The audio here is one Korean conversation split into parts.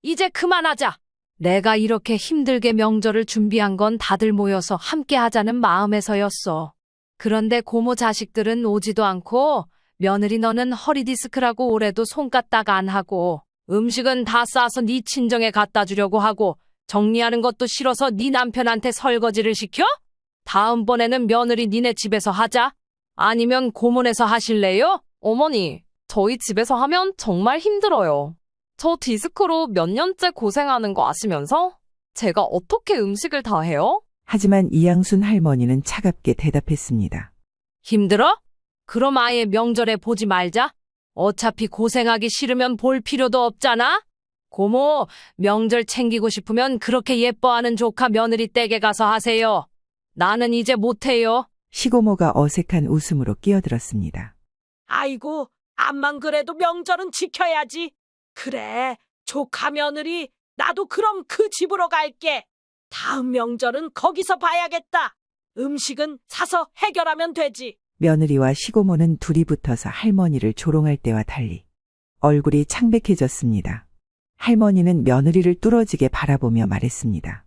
이제 그만하자. 내가 이렇게 힘들게 명절을 준비한 건 다들 모여서 함께 하자는 마음에서였어. 그런데 고모 자식들은 오지도 않고 며느리 너는 허리 디스크라고 올해도 손가락 안 하고 음식은 다 싸서 네 친정에 갖다 주려고 하고 정리하는 것도 싫어서 네 남편한테 설거지를 시켜? 다음번에는 며느리 니네 집에서 하자. 아니면 고모네서 하실래요? 어머니, 저희 집에서 하면 정말 힘들어요. 저 디스크로 몇 년째 고생하는 거 아시면서 제가 어떻게 음식을 다 해요? 하지만 이양순 할머니는 차갑게 대답했습니다. 힘들어? 그럼 아예 명절에 보지 말자. 어차피 고생하기 싫으면 볼 필요도 없잖아? 고모, 명절 챙기고 싶으면 그렇게 예뻐하는 조카 며느리 댁에 가서 하세요. 나는 이제 못해요. 시고모가 어색한 웃음으로 끼어들었습니다. 아이고, 암만 그래도 명절은 지켜야지. 그래, 조카 며느리, 나도 그럼 그 집으로 갈게. 다음 명절은 거기서 봐야겠다. 음식은 사서 해결하면 되지. 며느리와 시고모는 둘이 붙어서 할머니를 조롱할 때와 달리 얼굴이 창백해졌습니다. 할머니는 며느리를 뚫어지게 바라보며 말했습니다.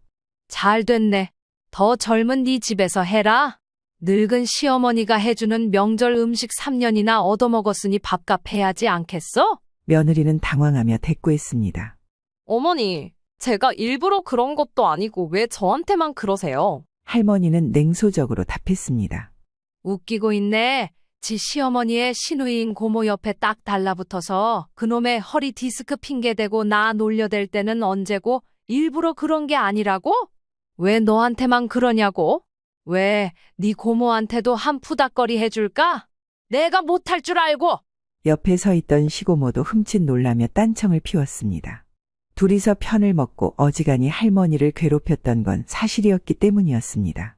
잘 됐네. 더 젊은 네 집에서 해라. 늙은 시어머니가 해주는 명절 음식 3년이나 얻어먹었으니 밥값 해야지 않겠어? 며느리는 당황하며 대꾸했습니다. 어머니, 제가 일부러 그런 것도 아니고 왜 저한테만 그러세요? 할머니는 냉소적으로 답했습니다. 웃기고 있네. 지 시어머니의 시누이인 고모 옆에 딱 달라붙어서 그놈의 허리 디스크 핑계대고 나 놀려댈 때는 언제고 일부러 그런 게 아니라고? 왜 너한테만 그러냐고? 왜 네 고모한테도 한 푸닥거리 해줄까? 내가 못할 줄 알고! 옆에 서 있던 시고모도 흠칫 놀라며 딴청을 피웠습니다. 둘이서 편을 먹고 어지간히 할머니를 괴롭혔던 건 사실이었기 때문이었습니다.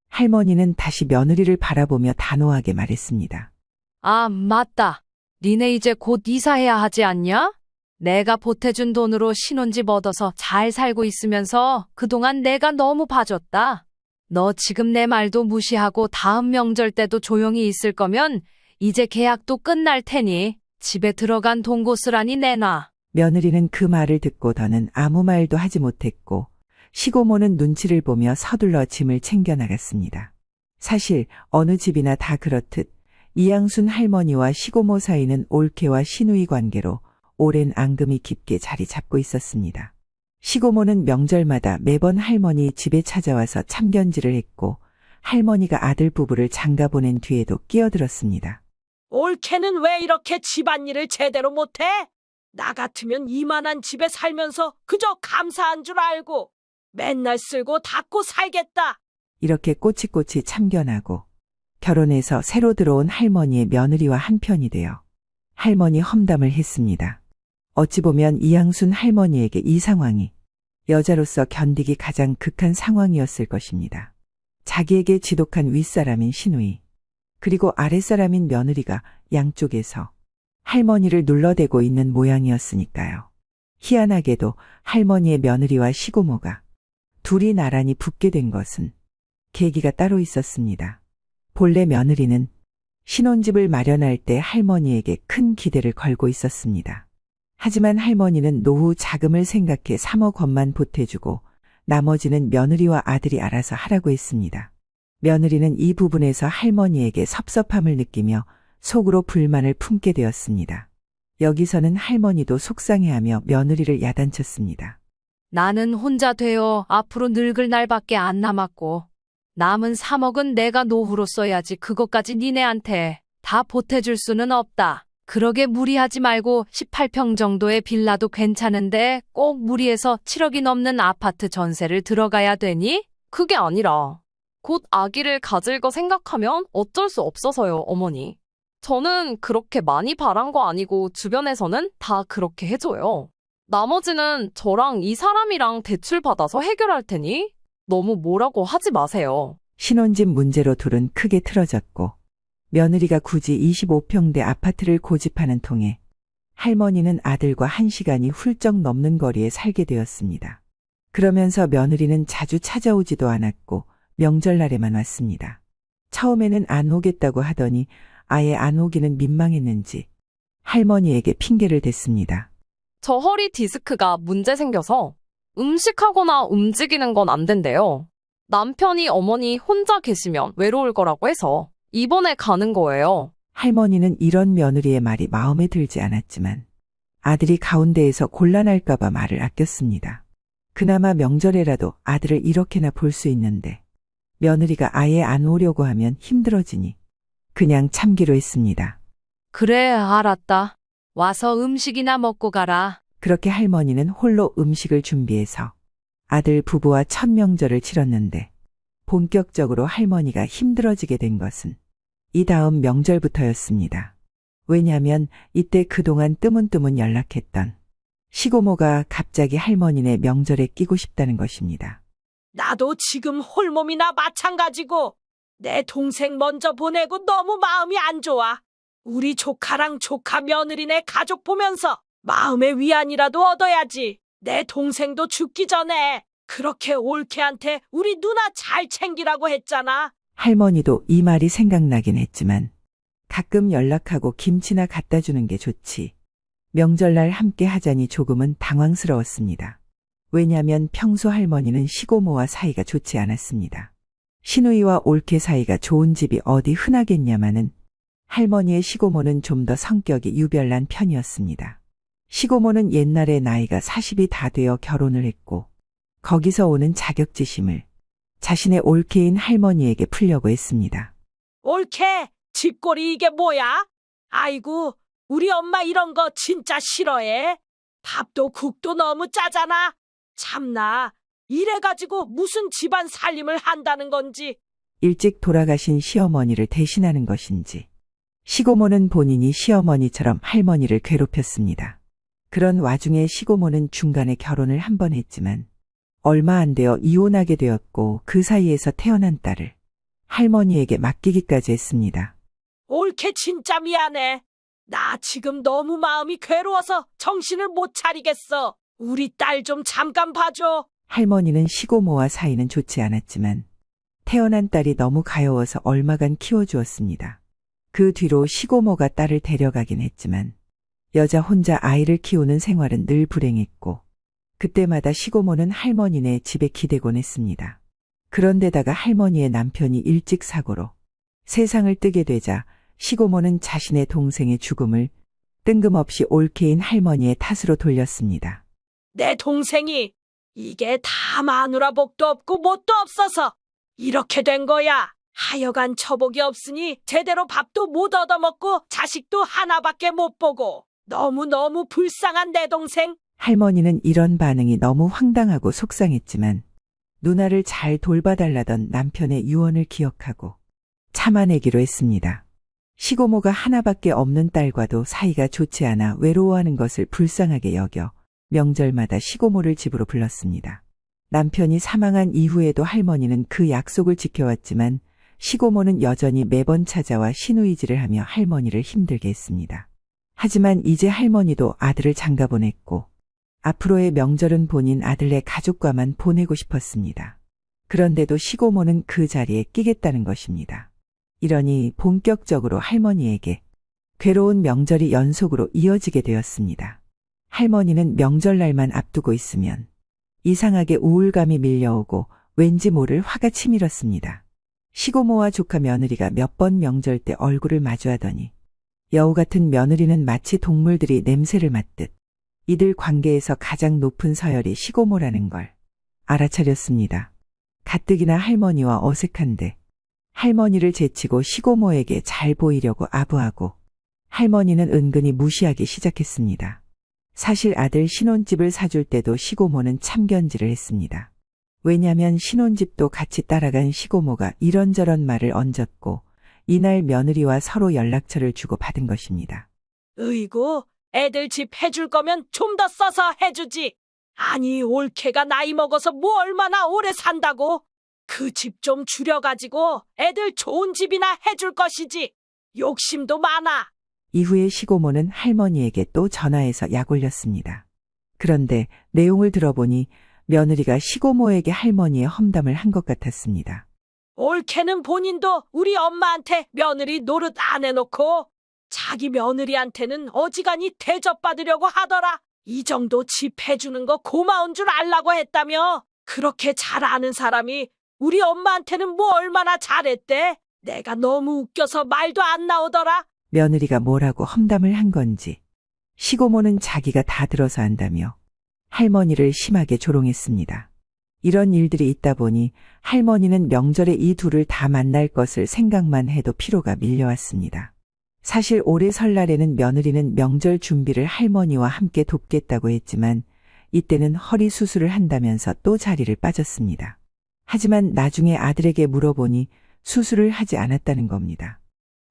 할머니는 다시 며느리를 바라보며 단호하게 말했습니다. 아, 맞다. 니네 이제 곧 이사해야 하지 않냐? 내가 보태준 돈으로 신혼집 얻어서 잘 살고 있으면서 그동안 내가 너무 봐줬다. 너 지금 내 말도 무시하고 다음 명절 때도 조용히 있을 거면 이제 계약도 끝날 테니 집에 들어간 돈 고스란히 내놔. 며느리는 그 말을 듣고 더는 아무 말도 하지 못했고 시고모는 눈치를 보며 서둘러 짐을 챙겨 나갔습니다. 사실 어느 집이나 다 그렇듯 이양순 할머니와 시고모 사이는 올케와 시누이 관계로 오랜 앙금이 깊게 자리 잡고 있었습니다. 시고모는 명절마다 매번 할머니 집에 찾아와서 참견질을 했고 할머니가 아들 부부를 장가 보낸 뒤에도 끼어들었습니다. 올케는 왜 이렇게 집안일을 제대로 못해? 나 같으면 이만한 집에 살면서 그저 감사한 줄 알고 맨날 쓸고 닦고 살겠다. 이렇게 꼬치꼬치 참견하고 결혼해서 새로 들어온 할머니의 며느리와 한편이 되어 할머니 험담을 했습니다. 어찌 보면 이양순 할머니에게 이 상황이 여자로서 견디기 가장 극한 상황이었을 것입니다. 자기에게 지독한 윗사람인 시누이, 그리고 아랫사람인 며느리가 양쪽에서 할머니를 눌러대고 있는 모양이었으니까요. 희한하게도 할머니의 며느리와 시고모가 둘이 나란히 붙게 된 것은 계기가 따로 있었습니다. 본래 며느리는 신혼집을 마련할 때 할머니에게 큰 기대를 걸고 있었습니다. 하지만 할머니는 노후 자금을 생각해 3억 원만 보태주고 나머지는 며느리와 아들이 알아서 하라고 했습니다. 며느리는 이 부분에서 할머니에게 섭섭함을 느끼며 속으로 불만을 품게 되었습니다. 여기서는 할머니도 속상해하며 며느리를 야단쳤습니다. 나는 혼자 되어 앞으로 늙을 날밖에 안 남았고 남은 3억은 내가 노후로 써야지 그것까지 니네한테 다 보태줄 수는 없다. 그러게 무리하지 말고 18평 정도의 빌라도 괜찮은데 꼭 무리해서 7억이 넘는 아파트 전세를 들어가야 되니? 그게 아니라 곧 아기를 가질 거 생각하면 어쩔 수 없어서요, 어머니. 저는 그렇게 많이 바란 거 아니고 주변에서는 다 그렇게 해줘요. 나머지는 저랑 이 사람이랑 대출 받아서 해결할 테니 너무 뭐라고 하지 마세요. 신혼집 문제로 둘은 크게 틀어졌고 며느리가 굳이 25평대 아파트를 고집하는 통에 할머니는 아들과 1시간이 훌쩍 넘는 거리에 살게 되었습니다. 그러면서 며느리는 자주 찾아오지도 않았고 명절날에만 왔습니다. 처음에는 안 오겠다고 하더니 아예 안 오기는 민망했는지 할머니에게 핑계를 댔습니다. 저 허리 디스크가 문제 생겨서 음식하거나 움직이는 건 안 된대요. 남편이 어머니 혼자 계시면 외로울 거라고 해서 입원해 가는 거예요. 할머니는 이런 며느리의 말이 마음에 들지 않았지만 아들이 가운데에서 곤란할까봐 말을 아꼈습니다. 그나마 명절에라도 아들을 이렇게나 볼 수 있는데 며느리가 아예 안 오려고 하면 힘들어지니 그냥 참기로 했습니다. 그래, 알았다. 와서 음식이나 먹고 가라. 그렇게 할머니는 홀로 음식을 준비해서 아들 부부와 첫 명절을 치렀는데 본격적으로 할머니가 힘들어지게 된 것은 이 다음 명절부터였습니다. 왜냐하면 이때 그동안 뜨문뜨문 연락했던 시고모가 갑자기 할머니네 명절에 끼고 싶다는 것입니다. 나도 지금 홀몸이나 마찬가지고 내 동생 먼저 보내고 너무 마음이 안 좋아. 우리 조카랑 조카 며느리네 가족 보면서 마음의 위안이라도 얻어야지. 내 동생도 죽기 전에 그렇게 올케한테 우리 누나 잘 챙기라고 했잖아. 할머니도 이 말이 생각나긴 했지만 가끔 연락하고 김치나 갖다 주는 게 좋지. 명절날 함께 하자니 조금은 당황스러웠습니다. 왜냐하면 평소 할머니는 시고모와 사이가 좋지 않았습니다. 시누이와 올케 사이가 좋은 집이 어디 흔하겠냐마는 할머니의 시고모는 좀 더 성격이 유별난 편이었습니다. 시고모는 옛날에 나이가 40이 다 되어 결혼을 했고 거기서 오는 자격지심을 자신의 올케인 할머니에게 풀려고 했습니다. 올케, 집골이 이게 뭐야? 아이고, 우리 엄마 이런 거 진짜 싫어해. 밥도 국도 너무 짜잖아. 참나, 이래가지고 무슨 집안 살림을 한다는 건지. 일찍 돌아가신 시어머니를 대신하는 것인지 시고모는 본인이 시어머니처럼 할머니를 괴롭혔습니다. 그런 와중에 시고모는 중간에 결혼을 한 번 했지만 얼마 안 되어 이혼하게 되었고 그 사이에서 태어난 딸을 할머니에게 맡기기까지 했습니다. 올케 진짜 미안해. 나 지금 너무 마음이 괴로워서 정신을 못 차리겠어. 우리 딸 좀 잠깐 봐줘. 할머니는 시고모와 사이는 좋지 않았지만 태어난 딸이 너무 가여워서 얼마간 키워주었습니다. 그 뒤로 시고모가 딸을 데려가긴 했지만 여자 혼자 아이를 키우는 생활은 늘 불행했고 그때마다 시고모는 할머니네 집에 기대곤 했습니다. 그런데다가 할머니의 남편이 일찍 사고로 세상을 뜨게 되자 시고모는 자신의 동생의 죽음을 뜬금없이 올케인 할머니의 탓으로 돌렸습니다. 내 동생이 이게 다 마누라 복도 없고 뭣도 없어서 이렇게 된 거야. 하여간 처복이 없으니 제대로 밥도 못 얻어먹고 자식도 하나밖에 못 보고 너무너무 불쌍한 내 동생. 할머니는 이런 반응이 너무 황당하고 속상했지만 누나를 잘 돌봐달라던 남편의 유언을 기억하고 참아내기로 했습니다. 시고모가 하나밖에 없는 딸과도 사이가 좋지 않아 외로워하는 것을 불쌍하게 여겨 명절마다 시고모를 집으로 불렀습니다. 남편이 사망한 이후에도 할머니는 그 약속을 지켜왔지만 시고모는 여전히 매번 찾아와 시누이질을 하며 할머니를 힘들게 했습니다. 하지만 이제 할머니도 아들을 장가보냈고 앞으로의 명절은 본인 아들네 가족과만 보내고 싶었습니다. 그런데도 시고모는 그 자리에 끼겠다는 것입니다. 이러니 본격적으로 할머니에게 괴로운 명절이 연속으로 이어지게 되었습니다. 할머니는 명절날만 앞두고 있으면 이상하게 우울감이 밀려오고 왠지 모를 화가 치밀었습니다. 시고모와 조카 며느리가 몇 번 명절 때 얼굴을 마주하더니 여우 같은 며느리는 마치 동물들이 냄새를 맡듯 이들 관계에서 가장 높은 서열이 시고모라는 걸 알아차렸습니다. 가뜩이나 할머니와 어색한데 할머니를 제치고 시고모에게 잘 보이려고 아부하고 할머니는 은근히 무시하기 시작했습니다. 사실 아들 신혼집을 사줄 때도 시고모는 참견질을 했습니다. 왜냐면 신혼집도 같이 따라간 시고모가 이런저런 말을 얹었고 이날 며느리와 서로 연락처를 주고 받은 것입니다. 으이구, 애들 집 해줄 거면 좀 더 써서 해주지. 아니, 올케가 나이 먹어서 뭐 얼마나 오래 산다고. 그 집 좀 줄여가지고 애들 좋은 집이나 해줄 것이지. 욕심도 많아. 이후에 시고모는 할머니에게 또 전화해서 약 올렸습니다. 그런데 내용을 들어보니 며느리가 시고모에게 할머니의 험담을 한 것 같았습니다. 올케는 본인도 우리 엄마한테 며느리 노릇 안 해놓고 자기 며느리한테는 어지간히 대접받으려고 하더라. 이 정도 집 해주는 거 고마운 줄 알라고 했다며. 그렇게 잘 아는 사람이 우리 엄마한테는 뭐 얼마나 잘했대. 내가 너무 웃겨서 말도 안 나오더라. 며느리가 뭐라고 험담을 한 건지 시고모는 자기가 다 들어서 한다며 할머니를 심하게 조롱했습니다. 이런 일들이 있다 보니 할머니는 명절에 이 둘을 다 만날 것을 생각만 해도 피로가 밀려왔습니다. 사실 올해 설날에는 며느리는 명절 준비를 할머니와 함께 돕겠다고 했지만 이때는 허리 수술을 한다면서 또 자리를 빠졌습니다. 하지만 나중에 아들에게 물어보니 수술을 하지 않았다는 겁니다.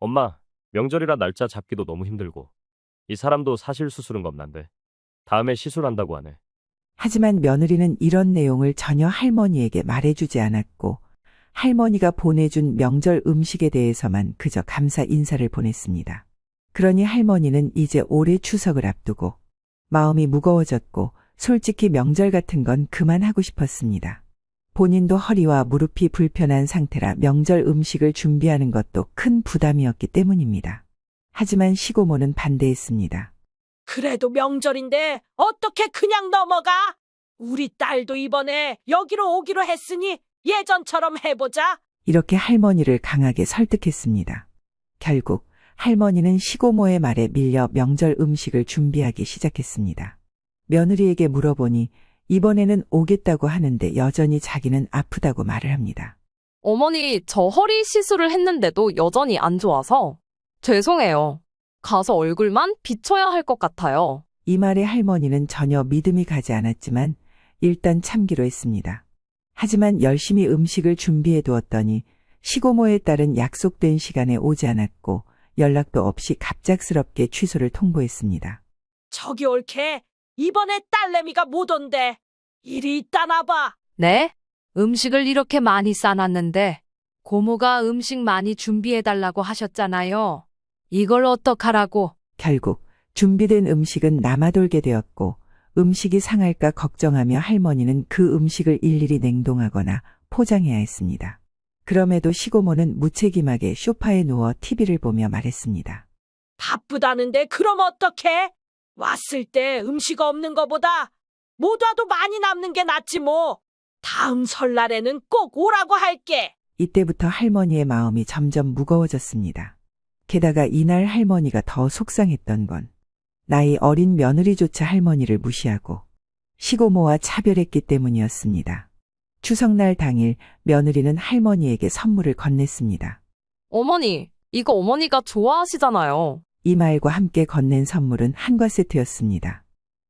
엄마, 명절이라 날짜 잡기도 너무 힘들고 이 사람도 사실 수술은 겁난데 다음에 시술한다고 하네. 하지만 며느리는 이런 내용을 전혀 할머니에게 말해주지 않았고 할머니가 보내준 명절 음식에 대해서만 그저 감사 인사를 보냈습니다. 그러니 할머니는 이제 올해 추석을 앞두고 마음이 무거워졌고 솔직히 명절 같은 건 그만하고 싶었습니다. 본인도 허리와 무릎이 불편한 상태라 명절 음식을 준비하는 것도 큰 부담이었기 때문입니다. 하지만 시고모는 반대했습니다. 그래도 명절인데 어떻게 그냥 넘어가? 우리 딸도 이번에 여기로 오기로 했으니 예전처럼 해보자. 이렇게 할머니를 강하게 설득했습니다. 결국 할머니는 시고모의 말에 밀려 명절 음식을 준비하기 시작했습니다. 며느리에게 물어보니 이번에는 오겠다고 하는데 여전히 자기는 아프다고 말을 합니다. 어머니, 저 허리 시술을 했는데도 여전히 안 좋아서 죄송해요. 가서 얼굴만 비춰야 할 것 같아요. 이 말에 할머니는 전혀 믿음이 가지 않았지만 일단 참기로 했습니다. 하지만 열심히 음식을 준비해 두었더니 시고모의 딸은 약속된 시간에 오지 않았고 연락도 없이 갑작스럽게 취소를 통보했습니다. 저기 옳게 이번에 딸내미가 못 온대. 일이 있다나 봐. 네? 음식을 이렇게 많이 싸놨는데 고모가 음식 많이 준비해달라고 하셨잖아요. 이걸 어떡하라고. 결국 준비된 음식은 남아돌게 되었고 음식이 상할까 걱정하며 할머니는 그 음식을 일일이 냉동하거나 포장해야 했습니다. 그럼에도 시고모는 무책임하게 소파에 누워 TV를 보며 말했습니다. 바쁘다는데 그럼 어떡해? 왔을 때 음식 없는 거보다 못 와도 많이 남는 게 낫지 뭐. 다음 설날에는 꼭 오라고 할게. 이때부터 할머니의 마음이 점점 무거워졌습니다. 게다가 이날 할머니가 더 속상했던 건 나이 어린 며느리조차 할머니를 무시하고 시고모와 차별했기 때문이었습니다. 추석날 당일 며느리는 할머니에게 선물을 건넸습니다. 어머니, 이거 어머니가 좋아하시잖아요. 이 말과 함께 건넨 선물은 한과 세트였습니다.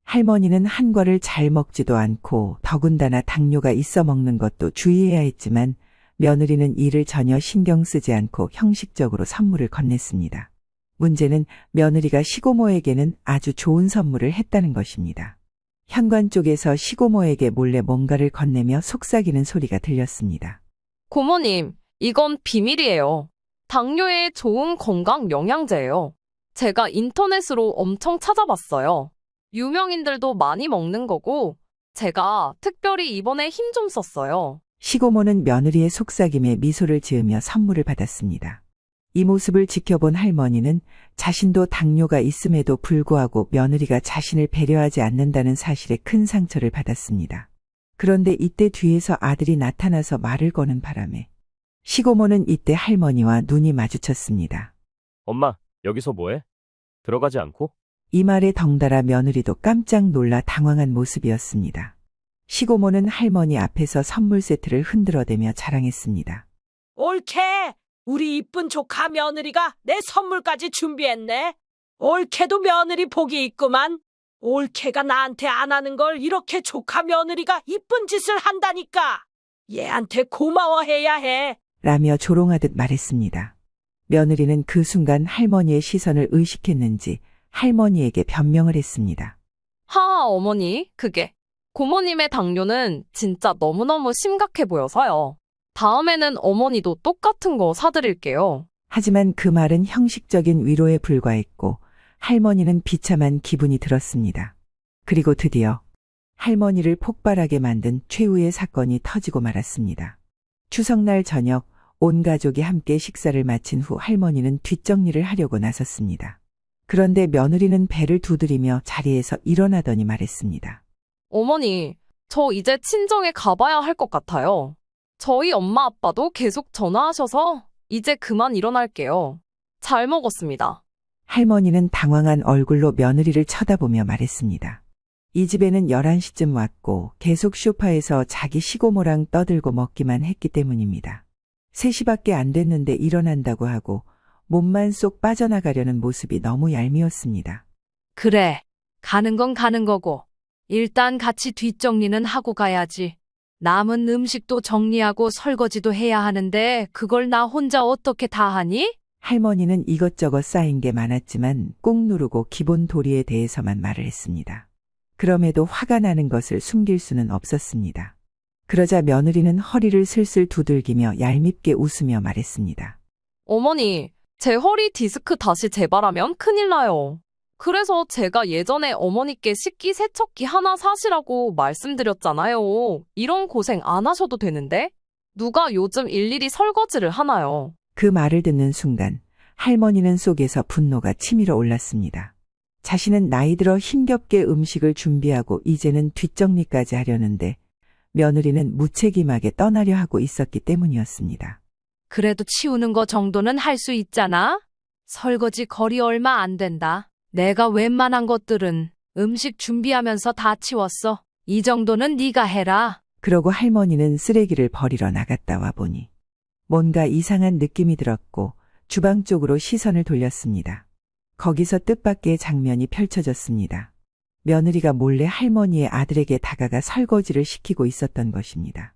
할머니는 한과를 잘 먹지도 않고 더군다나 당뇨가 있어 먹는 것도 주의해야 했지만 며느리는 이를 전혀 신경 쓰지 않고 형식적으로 선물을 건넸습니다. 문제는 며느리가 시고모에게는 아주 좋은 선물을 했다는 것입니다. 현관 쪽에서 시고모에게 몰래 뭔가를 건네며 속삭이는 소리가 들렸습니다. 고모님, 이건 비밀이에요. 당뇨에 좋은 건강 영양제예요. 제가 인터넷으로 엄청 찾아봤어요. 유명인들도 많이 먹는 거고 제가 특별히 이번에 힘 좀 썼어요. 시고모는 며느리의 속삭임에 미소를 지으며 선물을 받았습니다. 이 모습을 지켜본 할머니는 자신도 당뇨가 있음에도 불구하고 며느리가 자신을 배려하지 않는다는 사실에 큰 상처를 받았습니다. 그런데 이때 뒤에서 아들이 나타나서 말을 거는 바람에 시고모는 이때 할머니와 눈이 마주쳤습니다. 엄마, 여기서 뭐해? 들어가지 않고? 이 말에 덩달아 며느리도 깜짝 놀라 당황한 모습이었습니다. 시고모는 할머니 앞에서 선물 세트를 흔들어대며 자랑했습니다. 옳게 우리 이쁜 조카 며느리가 내 선물까지 준비했네. 옳게도 며느리 복이 있구만. 옳게가 나한테 안 하는 걸 이렇게 조카 며느리가 이쁜 짓을 한다니까. 얘한테 고마워해야 해. 라며 조롱하듯 말했습니다. 며느리는 그 순간 할머니의 시선을 의식했는지 할머니에게 변명을 했습니다. 하하, 어머니, 그게 고모님의 당뇨는 진짜 너무너무 심각해 보여서요. 다음에는 어머니도 똑같은 거 사드릴게요. 하지만 그 말은 형식적인 위로에 불과했고 할머니는 비참한 기분이 들었습니다. 그리고 드디어 할머니를 폭발하게 만든 최후의 사건이 터지고 말았습니다. 추석날 저녁 온 가족이 함께 식사를 마친 후 할머니는 뒷정리를 하려고 나섰습니다. 그런데 며느리는 배를 두드리며 자리에서 일어나더니 말했습니다. 어머니, 저 이제 친정에 가봐야 할 것 같아요. 저희 엄마 아빠도 계속 전화하셔서 이제 그만 일어날게요. 잘 먹었습니다. 할머니는 당황한 얼굴로 며느리를 쳐다보며 말했습니다. 이 집에는 11시쯤 왔고 계속 소파에서 자기 시고모랑 떠들고 먹기만 했기 때문입니다. 3시밖에 안 됐는데 일어난다고 하고 몸만 쏙 빠져나가려는 모습이 너무 얄미웠습니다. 그래. 가는 건 가는 거고. 일단 같이 뒷정리는 하고 가야지. 남은 음식도 정리하고 설거지도 해야 하는데 그걸 나 혼자 어떻게 다 하니? 할머니는 이것저것 쌓인 게 많았지만 꾹 누르고 기본 도리에 대해서만 말을 했습니다. 그럼에도 화가 나는 것을 숨길 수는 없었습니다. 그러자 며느리는 허리를 슬슬 두들기며 얄밉게 웃으며 말했습니다. 어머니, 제 허리 디스크 다시 재발하면 큰일 나요. 그래서 제가 예전에 어머니께 식기 세척기 하나 사시라고 말씀드렸잖아요. 이런 고생 안 하셔도 되는데? 누가 요즘 일일이 설거지를 하나요? 그 말을 듣는 순간 할머니는 속에서 분노가 치밀어 올랐습니다. 자신은 나이 들어 힘겹게 음식을 준비하고 이제는 뒷정리까지 하려는데 며느리는 무책임하게 떠나려 하고 있었기 때문이었습니다. 그래도 치우는 거 정도는 할 수 있잖아? 설거지 거리 얼마 안 된다. 내가 웬만한 것들은 음식 준비하면서 다 치웠어. 이 정도는 네가 해라. 그러고 할머니는 쓰레기를 버리러 나갔다 와 보니 뭔가 이상한 느낌이 들었고 주방 쪽으로 시선을 돌렸습니다. 거기서 뜻밖의 장면이 펼쳐졌습니다. 며느리가 몰래 할머니의 아들에게 다가가 설거지를 시키고 있었던 것입니다.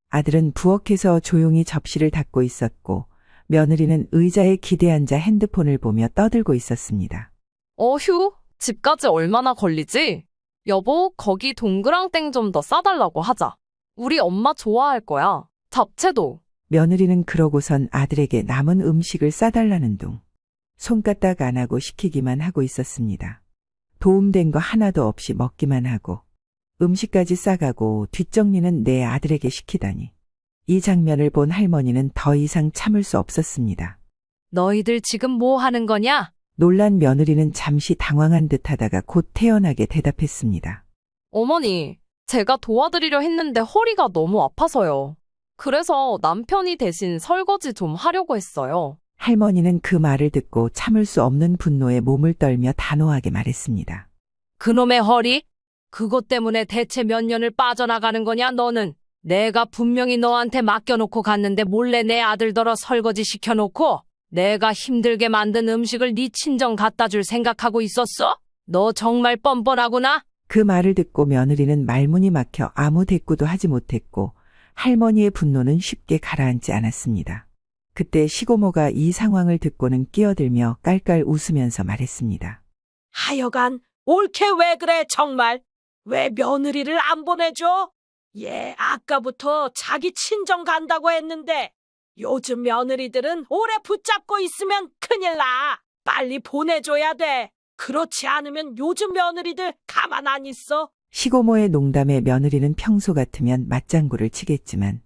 아들은 부엌에서 조용히 접시를 닦고 있었고 며느리는 의자에 기대앉아 핸드폰을 보며 떠들고 있었습니다. 어휴, 집까지 얼마나 걸리지? 여보, 거기 동그랑땡 좀 더 싸달라고 하자. 우리 엄마 좋아할 거야. 잡채도. 며느리는 그러고선 아들에게 남은 음식을 싸달라는 둥 손까딱 안 하고 시키기만 하고 있었습니다. 도움된 거 하나도 없이 먹기만 하고 음식까지 싸가고 뒷정리는 내 아들에게 시키다니. 이 장면을 본 할머니는 더 이상 참을 수 없었습니다. 너희들 지금 뭐 하는 거냐? 놀란 며느리는 잠시 당황한 듯하다가 곧 태연하게 대답했습니다. 어머니, 제가 도와드리려 했는데 허리가 너무 아파서요. 그래서 남편이 대신 설거지 좀 하려고 했어요. 할머니는 그 말을 듣고 참을 수 없는 분노에 몸을 떨며 단호하게 말했습니다. 그놈의 허리? 그것 때문에 대체 몇 년을 빠져나가는 거냐 너는? 내가 분명히 너한테 맡겨놓고 갔는데 몰래 내 아들더러 설거지 시켜놓고 내가 힘들게 만든 음식을 네 친정 갖다 줄 생각하고 있었어? 너 정말 뻔뻔하구나? 그 말을 듣고 며느리는 말문이 막혀 아무 대꾸도 하지 못했고 할머니의 분노는 쉽게 가라앉지 않았습니다. 그때 시고모가 이 상황을 듣고는 끼어들며 깔깔 웃으면서 말했습니다. 하여간 옳게 왜 그래 정말. 왜 며느리를 안 보내줘? 얘 아까부터 자기 친정 간다고 했는데 요즘 며느리들은 오래 붙잡고 있으면 큰일 나. 빨리 보내줘야 돼. 그렇지 않으면 요즘 며느리들 가만 안 있어. 시고모의 농담에 며느리는 평소 같으면 맞장구를 치겠지만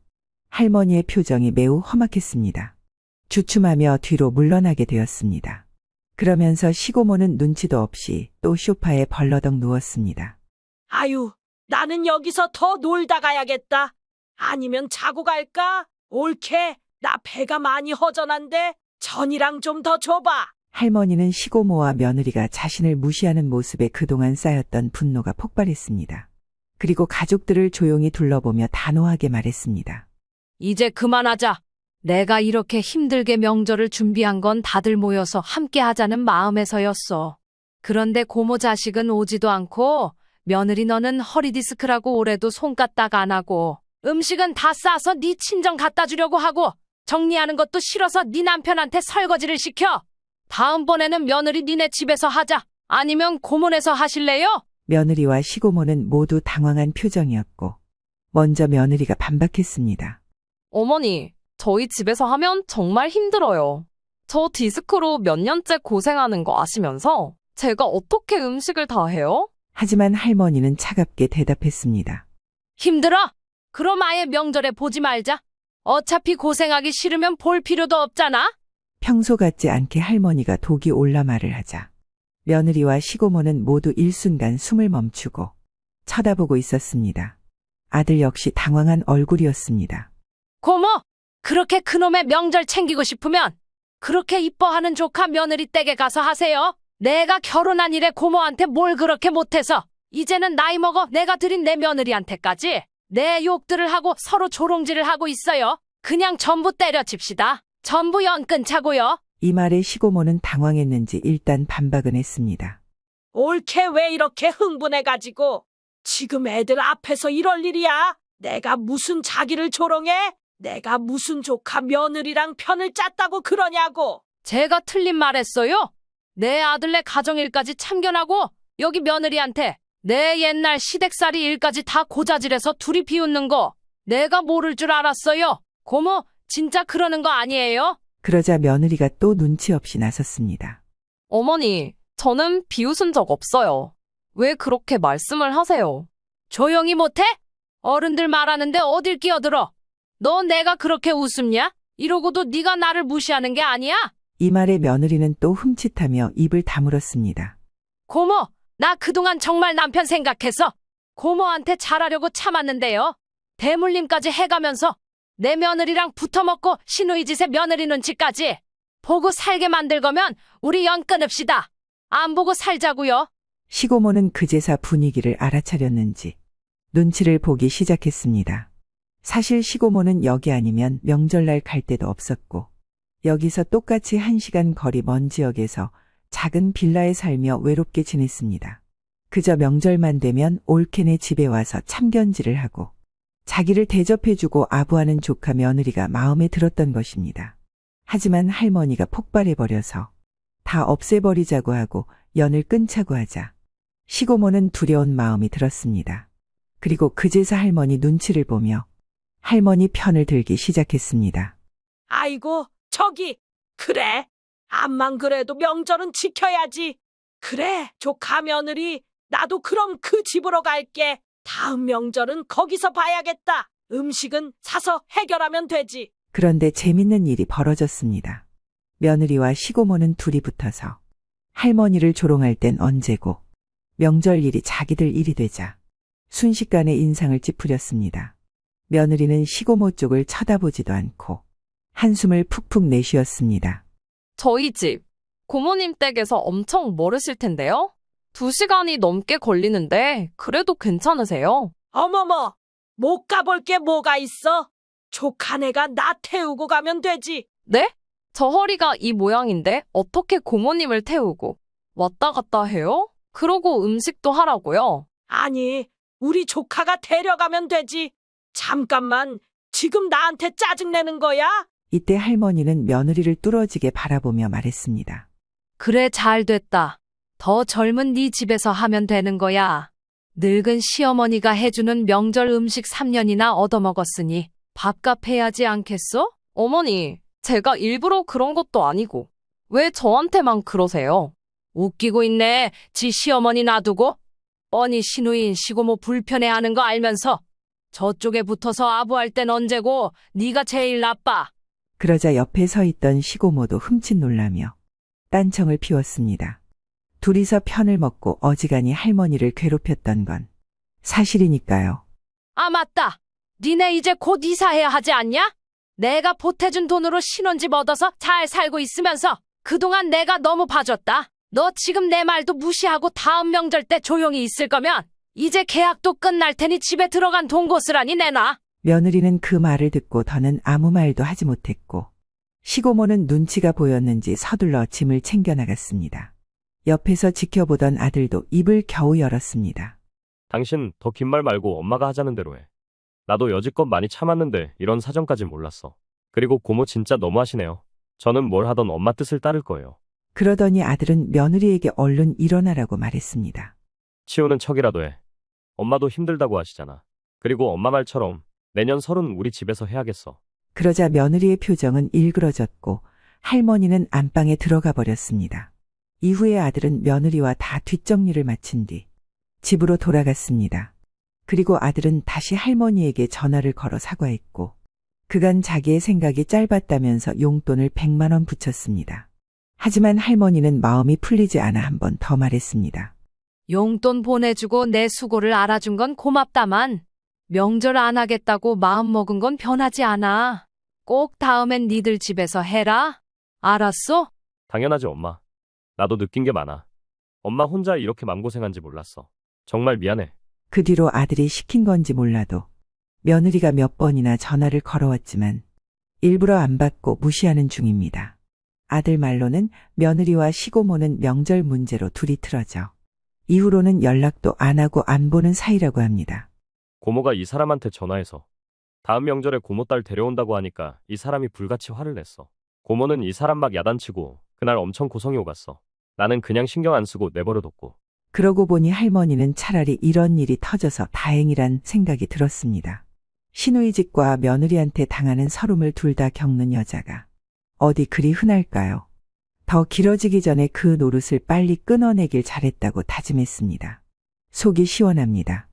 할머니의 표정이 매우 험악했습니다. 주춤하며 뒤로 물러나게 되었습니다. 그러면서 시고모는 눈치도 없이 또 소파에 벌러덩 누웠습니다. 아유, 나는 여기서 더 놀다 가야겠다. 아니면 자고 갈까? 옳게, 나 배가 많이 허전한데 전이랑 좀 더 줘봐. 할머니는 시고모와 며느리가 자신을 무시하는 모습에 그동안 쌓였던 분노가 폭발했습니다. 그리고 가족들을 조용히 둘러보며 단호하게 말했습니다. 이제 그만하자. 내가 이렇게 힘들게 명절을 준비한 건 다들 모여서 함께 하자는 마음에서였어. 그런데 고모 자식은 오지도 않고 며느리 너는 허리 디스크라고 올해도 손까딱 안 하고 음식은 다 싸서 네 친정 갖다 주려고 하고 정리하는 것도 싫어서 네 남편한테 설거지를 시켜. 다음번에는 며느리 니네 집에서 하자. 아니면 고모네서 하실래요? 며느리와 시고모는 모두 당황한 표정이었고 먼저 며느리가 반박했습니다. 어머니, 저희 집에서 하면 정말 힘들어요. 저 디스크로 몇 년째 고생하는 거 아시면서 제가 어떻게 음식을 다 해요? 하지만 할머니는 차갑게 대답했습니다. 힘들어? 그럼 아예 명절에 보지 말자. 어차피 고생하기 싫으면 볼 필요도 없잖아. 평소 같지 않게 할머니가 독이 올라 말을 하자 며느리와 시고모는 모두 일순간 숨을 멈추고 쳐다보고 있었습니다. 아들 역시 당황한 얼굴이었습니다. 고모, 그렇게 그놈의 명절 챙기고 싶으면 그렇게 이뻐하는 조카 며느리 댁에 가서 하세요. 내가 결혼한 이래 고모한테 뭘 그렇게 못해서 이제는 나이 먹어 내가 드린 내 며느리한테까지 내 욕들을 하고 서로 조롱질을 하고 있어요. 그냥 전부 때려칩시다. 전부 연 끊자고요. 이 말에 시고모는 당황했는지 일단 반박은 했습니다. 옳게 왜 이렇게 흥분해가지고 지금 애들 앞에서 이럴 일이야? 내가 무슨 자기를 조롱해? 내가 무슨 조카 며느리랑 편을 짰다고 그러냐고. 제가 틀린 말 했어요? 내 아들네 가정일까지 참견하고 여기 며느리한테 내 옛날 시댁살이 일까지 다 고자질해서 둘이 비웃는 거 내가 모를 줄 알았어요. 고모, 진짜 그러는 거 아니에요? 그러자 며느리가 또 눈치 없이 나섰습니다. 어머니, 저는 비웃은 적 없어요. 왜 그렇게 말씀을 하세요? 조용히 못해? 어른들 말하는데 어딜 끼어들어? 너 내가 그렇게 웃음냐? 이러고도 네가 나를 무시하는 게 아니야? 이 말에 며느리는 또 흠칫하며 입을 다물었습니다. 고모, 나 그동안 정말 남편 생각해서 고모한테 잘하려고 참았는데요. 대물림까지 해가면서 내 며느리랑 붙어먹고 시누이 짓에 며느리 눈치까지 보고 살게 만들 거면 우리 연 끊읍시다. 안 보고 살자고요. 시고모는 그제서 분위기를 알아차렸는지 눈치를 보기 시작했습니다. 사실 시고모는 여기 아니면 명절날 갈 데도 없었고 여기서 똑같이 1시간 거리 먼 지역에서 작은 빌라에 살며 외롭게 지냈습니다. 그저 명절만 되면 올케네 집에 와서 참견질을 하고 자기를 대접해주고 아부하는 조카 며느리가 마음에 들었던 것입니다. 하지만 할머니가 폭발해버려서 다 없애버리자고 하고 연을 끊자고 하자 시고모는 두려운 마음이 들었습니다. 그리고 그제서 할머니 눈치를 보며 할머니 편을 들기 시작했습니다. 아이고, 저기, 그래. 암만 그래도 명절은 지켜야지. 그래, 조카 며느리, 나도 그럼 그 집으로 갈게. 다음 명절은 거기서 봐야겠다. 음식은 사서 해결하면 되지. 그런데 재밌는 일이 벌어졌습니다. 며느리와 시고모는 둘이 붙어서 할머니를 조롱할 땐 언제고 명절 일이 자기들 일이 되자 순식간에 인상을 찌푸렸습니다. 며느리는 시고모 쪽을 쳐다보지도 않고 한숨을 푹푹 내쉬었습니다. 저희 집, 고모님 댁에서 엄청 멀으실 텐데요? 2시간이 넘게 걸리는데 그래도 괜찮으세요? 어머머, 못 가볼 게 뭐가 있어? 조카네가 나 태우고 가면 되지. 네? 저 허리가 이 모양인데 어떻게 고모님을 태우고 왔다 갔다 해요? 그러고 음식도 하라고요? 아니, 우리 조카가 데려가면 되지. 잠깐만, 지금 나한테 짜증내는 거야? 이때 할머니는 며느리를 뚫어지게 바라보며 말했습니다. 그래, 잘 됐다. 더 젊은 네 집에서 하면 되는 거야. 늙은 시어머니가 해주는 명절 음식 3년이나 얻어먹었으니 밥값 해야지 않겠어? 어머니, 제가 일부러 그런 것도 아니고 왜 저한테만 그러세요? 웃기고 있네. 지 시어머니 놔두고 뻔히 시누이인 시고모 불편해하는 거 알면서 저쪽에 붙어서 아부할 땐 언제고 네가 제일 나빠. 그러자 옆에 서 있던 시고모도 흠칫 놀라며 딴청을 피웠습니다. 둘이서 편을 먹고 어지간히 할머니를 괴롭혔던 건 사실이니까요. 아, 맞다. 니네 이제 곧 이사해야 하지 않냐? 내가 보태준 돈으로 신혼집 얻어서 잘 살고 있으면서 그동안 내가 너무 봐줬다. 너 지금 내 말도 무시하고 다음 명절 때 조용히 있을 거면 이제 계약도 끝날 테니 집에 들어간 돈 고스란히 내놔. 며느리는 그 말을 듣고 더는 아무 말도 하지 못했고 시고모는 눈치가 보였는지 서둘러 짐을 챙겨 나갔습니다. 옆에서 지켜보던 아들도 입을 겨우 열었습니다. 당신 더 긴 말 말고 엄마가 하자는 대로 해. 나도 여지껏 많이 참았는데 이런 사정까진 몰랐어. 그리고 고모 진짜 너무하시네요. 저는 뭘 하던 엄마 뜻을 따를 거예요. 그러더니 아들은 며느리에게 얼른 일어나라고 말했습니다. 치우는 척이라도 해. 엄마도 힘들다고 하시잖아. 그리고 엄마 말처럼 내년 설은 우리 집에서 해야겠어. 그러자 며느리의 표정은 일그러졌고 할머니는 안방에 들어가 버렸습니다. 이후에 아들은 며느리와 다 뒷정리를 마친 뒤 집으로 돌아갔습니다. 그리고 아들은 다시 할머니에게 전화를 걸어 사과했고 그간 자기의 생각이 짧았다면서 용돈을 100만 원 붙였습니다. 하지만 할머니는 마음이 풀리지 않아 한 번 더 말했습니다. 용돈 보내주고 내 수고를 알아준 건 고맙다만 명절 안 하겠다고 마음먹은 건 변하지 않아. 꼭 다음엔 니들 집에서 해라. 알았어? 당연하지, 엄마. 나도 느낀 게 많아. 엄마 혼자 이렇게 맘고생한지 몰랐어. 정말 미안해. 그 뒤로 아들이 시킨 건지 몰라도 며느리가 몇 번이나 전화를 걸어왔지만 일부러 안 받고 무시하는 중입니다. 아들 말로는 며느리와 시고모는 명절 문제로 둘이 틀어져 이후로는 연락도 안 하고 안 보는 사이라고 합니다. 고모가 이 사람한테 전화해서 다음 명절에 고모 딸 데려온다고 하니까 이 사람이 불같이 화를 냈어. 고모는 이 사람 막 야단치고 그날 엄청 고성이 오갔어. 나는 그냥 신경 안 쓰고 내버려뒀고. 그러고 보니 할머니는 차라리 이런 일이 터져서 다행이란 생각이 들었습니다. 시누이집과 며느리한테 당하는 서름을 둘 다 겪는 여자가 어디 그리 흔할까요? 더 길어지기 전에 그 노릇을 빨리 끊어내길 잘했다고 다짐했습니다. 속이 시원합니다.